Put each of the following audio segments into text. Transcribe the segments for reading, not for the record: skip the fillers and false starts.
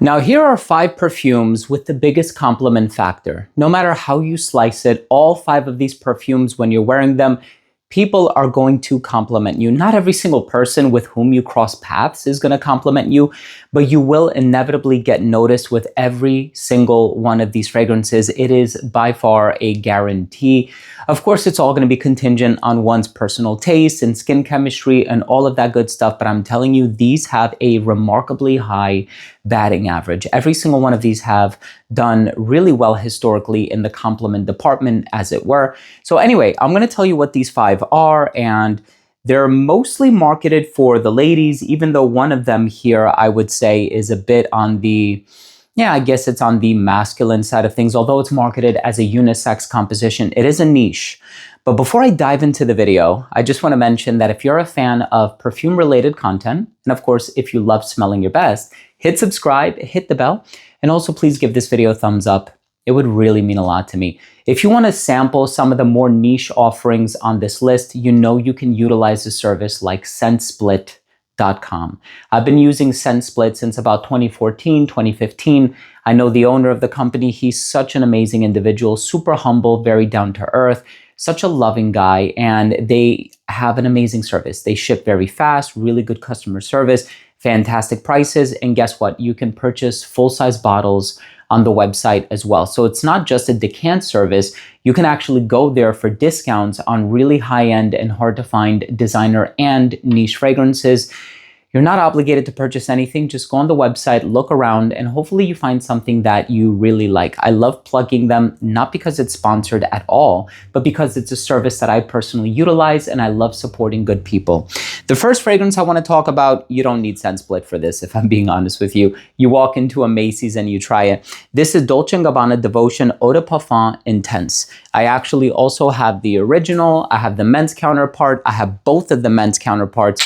Now, here are 5 perfumes with the biggest compliment factor. No matter how you slice it, all 5 of these perfumes, when you're wearing them, people are going to compliment you. Not every single person with whom you cross paths is going to compliment you, but you will inevitably get noticed with every single one of these fragrances. It is by far a guarantee. Of course, it's all going to be contingent on one's personal taste and skin chemistry and all of that good stuff, but I'm telling you, these have a remarkably high batting average. Every single one of these have done really well historically in the compliment department, as it were. So anyway, I'm going to tell you what these 5 are, and they're mostly marketed for the ladies, even though one of them here, I would say, is a bit on the, I guess it's on the masculine side of things. Although it's marketed as a unisex composition, it is a niche. But before I dive into the video, I just want to mention that if you're a fan of perfume-related content, and of course, if you love smelling your best, hit subscribe, hit the bell, and also please give this video a thumbs up. It would really mean a lot to me. If you want to sample some of the more niche offerings on this list, you know you can utilize a service like ScentSplit.com. I've been using ScentSplit since about 2014, 2015. I know the owner of the company. He's such an amazing individual, super humble, very down to earth, such a loving guy, and they have an amazing service. They ship very fast, really good customer service, fantastic prices, and guess what? You can purchase full-size bottles on the website as well. So it's not just a decant service. You can actually go there for discounts on really high-end and hard-to-find designer and niche fragrances. You're not obligated to purchase anything. Just go on the website, look around, and hopefully you find something that you really like. I love plugging them, not because it's sponsored at all, but because it's a service that I personally utilize, and I love supporting good people. The first fragrance I want to talk about, you don't need ScentSplit for this, if I'm being honest with you. You walk into a Macy's and you try it. This is Dolce & Gabbana Devotion Eau de Parfum Intense. I actually also have the original. I have the men's counterpart. I have both of the men's counterparts.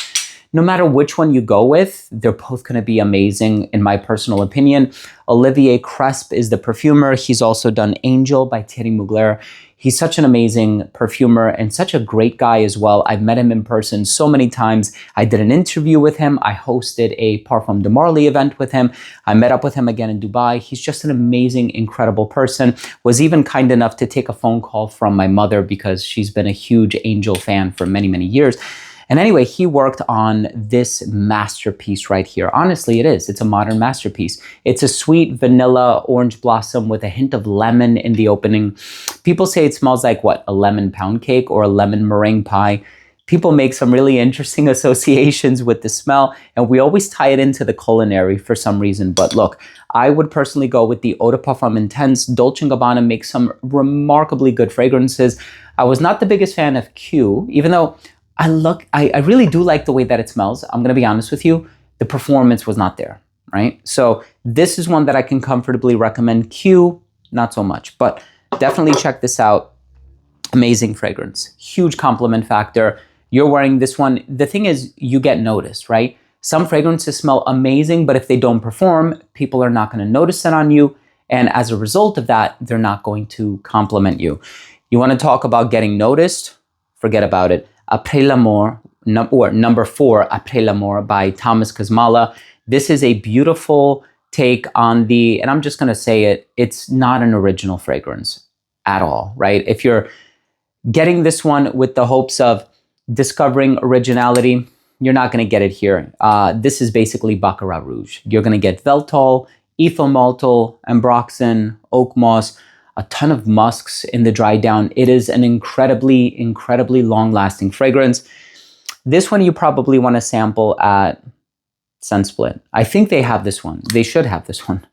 No matter which one you go with, they're both going to be amazing, in my personal opinion. Olivier Cresp is the perfumer. He's also done Angel by Thierry Mugler. He's such an amazing perfumer and such a great guy as well. I've met him in person so many times. I did an interview with him. I hosted a Parfum de Marly event with him. I met up with him again in Dubai. He's just an amazing, incredible person. Was even kind enough to take a phone call from my mother because she's been a huge Angel fan for many, many years. And anyway, he worked on this masterpiece right here. Honestly, it is. It's a modern masterpiece. It's a sweet vanilla orange blossom with a hint of lemon in the opening. People say it smells like, what, a lemon pound cake or a lemon meringue pie. People make some really interesting associations with the smell, and we always tie it into the culinary for some reason. But look, I would personally go with the Eau de Parfum Intense. Dolce & Gabbana makes some remarkably good fragrances. I was not the biggest fan of Q, even though I really do like the way that it smells. I'm going to be honest with you. The performance was not there, right? So this is one that I can comfortably recommend. Q, not so much, but definitely check this out. Amazing fragrance, huge compliment factor. You're wearing this one. The thing is, you get noticed, right? Some fragrances smell amazing, but if they don't perform, people are not going to notice it on you. And as a result of that, they're not going to compliment you. You want to talk about getting noticed? Forget about it. Après l'Amour, or number 4, Après l'Amour by Thomas Kazmala. This is a beautiful take on the, and I'm just going to say it, it's not an original fragrance at all, right? If you're getting this one with the hopes of discovering originality, you're not going to get it here. This is basically Baccarat Rouge. You're going to get Veltol, Ethyl Maltol, Ambroxan, Oak Moss, a ton of musks in the dry down. It is an incredibly, incredibly long-lasting fragrance. This one you probably want to sample at ScentSplit. I think they have this one. They should have this one.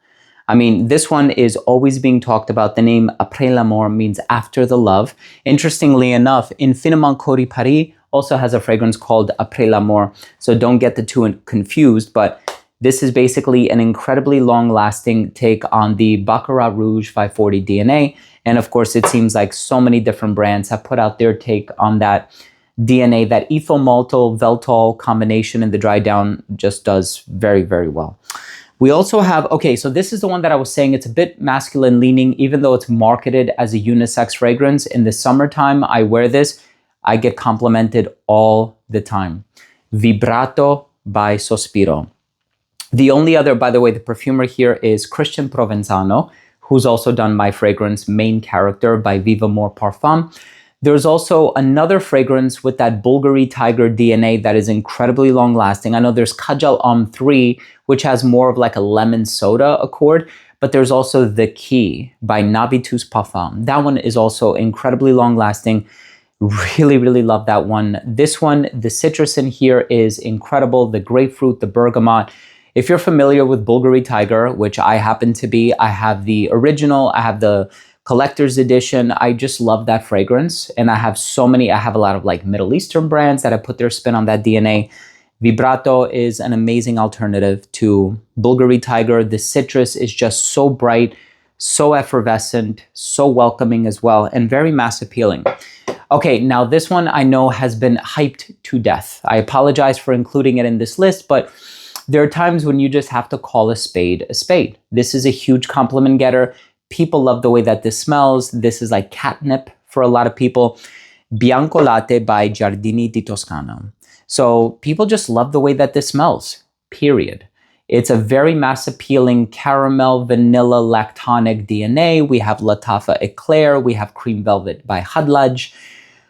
I mean, this one is always being talked about. The name Après l'Amour means after the love. Interestingly enough, Infiniment Coty Paris also has a fragrance called Après l'Amour. So don't get the two confused, but this is basically an incredibly long-lasting take on the Baccarat Rouge 540 DNA. And of course, it seems like so many different brands have put out their take on that DNA. That ethyl maltol Veltol combination in the dry down just does very, very well. We also have, okay, so this is the one that I was saying, it's a bit masculine leaning, even though it's marketed as a unisex fragrance. In the summertime, I wear this. I get complimented all the time. Vibrato by Suspiro. The only other, by the way, the perfumer here is Christian Provenzano, who's also done my fragrance Main Character by Viva More Parfum. There's also another fragrance with that Bulgari Tiger DNA that is incredibly long lasting. I know there's Kajal Om 3, which has more of like a lemon soda accord, but there's also The Key by Nabitus Parfum. That one is also incredibly long lasting. Really, really love that one. This one, the citrus in here is incredible. The grapefruit, the bergamot. If you're familiar with Bulgari Tiger, which I happen to be, I have the original, I have the collector's edition. I just love that fragrance. And I have a lot of like Middle Eastern brands that have put their spin on that DNA. Vibrato is an amazing alternative to Bulgari Tiger. The citrus is just so bright, so effervescent, so welcoming as well, and very mass appealing. Okay, now this one I know has been hyped to death. I apologize for including it in this list, but there are times when you just have to call a spade a spade. This is a huge compliment getter. People love the way that this smells. This is like catnip for a lot of people. Bianco Latte by Giardini di Toscano. So people just love the way that this smells, period. It's a very mass appealing caramel, vanilla, lactonic DNA. We have Lataffa Eclair. We have Cream Velvet by Hadlaj.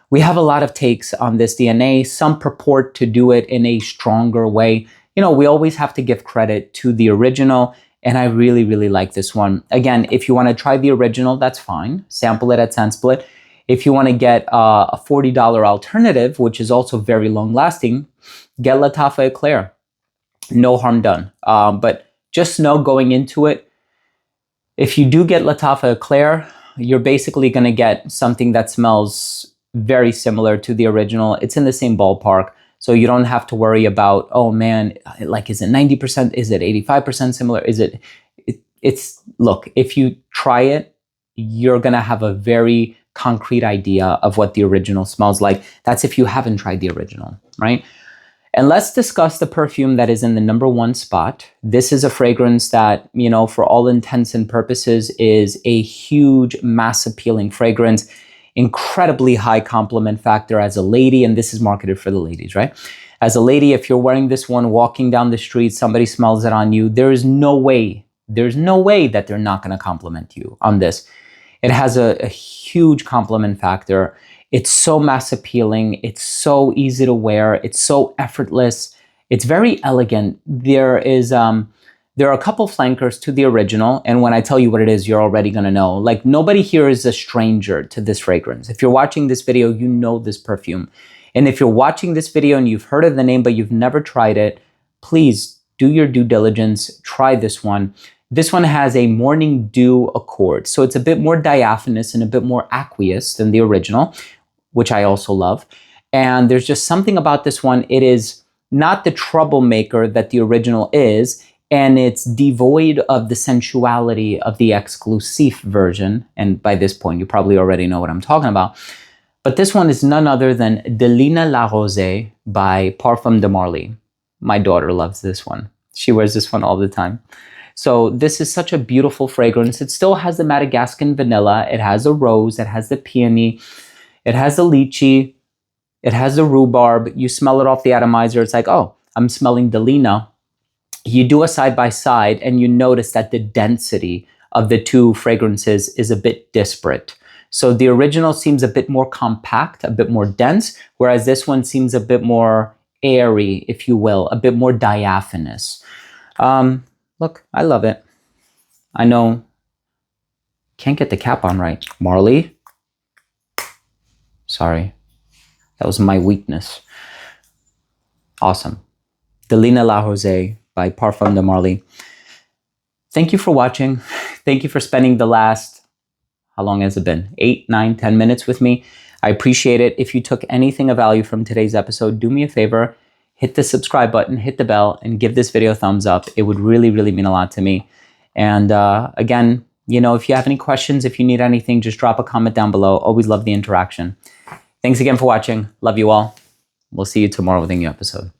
We have a lot of takes on this DNA. Some purport to do it in a stronger way. You know, we always have to give credit to the original. And I really, really like this one. Again, if you want to try the original, that's fine. Sample it at ScentSplit. If you want to get a $40 alternative, which is also very long lasting, get Lataffa Eclair. No harm done. But just know going into it, if you do get Lataffa Eclair, you're basically going to get something that smells very similar to the original. It's in the same ballpark. So you don't have to worry about, oh man, like, is it 90%? Is it 85% similar? Look, if you try it, you're going to have a very concrete idea of what the original smells like. That's if you haven't tried the original, right? And let's discuss the perfume that is in the #1 spot. This is a fragrance that, you know, for all intents and purposes is a huge, mass appealing fragrance. Incredibly high compliment factor as a lady, and this is marketed for the ladies, right? As a lady, if you're wearing this one, walking down the street, somebody smells it on you, there's no way that they're not going to compliment you on this. It has a huge compliment factor. It's so mass appealing. It's so easy to wear. It's so effortless. It's very elegant. There are a couple flankers to the original, and when I tell you what it is, you're already going to know. Like, nobody here is a stranger to this fragrance. If you're watching this video, you know this perfume. And if you're watching this video and you've heard of the name, but you've never tried it, please do your due diligence. Try this one. This one has a morning dew accord. So it's a bit more diaphanous and a bit more aqueous than the original, which I also love. And there's just something about this one. It is not the troublemaker that the original is, and it's devoid of the sensuality of the exclusive version. And by this point, you probably already know what I'm talking about. But this one is none other than Delina La Rosee by Parfums de Marly. My daughter loves this one. She wears this one all the time. So this is such a beautiful fragrance. It still has the Madagascan vanilla. It has the rose. It has the peony. It has the lychee. It has the rhubarb. You smell it off the atomizer. It's like, oh, I'm smelling Delina. You do a side-by-side and you notice that the density of the two fragrances is a bit disparate. So the original seems a bit more compact, a bit more dense, whereas this one seems a bit more airy, if you will, a bit more diaphanous. Look, I love it. I know, can't get the cap on right. Marly? Sorry, that was my weakness. Awesome. Delina La Rosee by Parfums de Marly. Thank you for watching. Thank you for spending the last, how long has it been? 8, 9, 10 minutes with me. I appreciate it. If you took anything of value from today's episode, do me a favor, hit the subscribe button, hit the bell, and give this video a thumbs up. It would really, really mean a lot to me. And again, you know, if you have any questions, if you need anything, just drop a comment down below. Always love the interaction. Thanks again for watching. Love you all. We'll see you tomorrow with a new episode.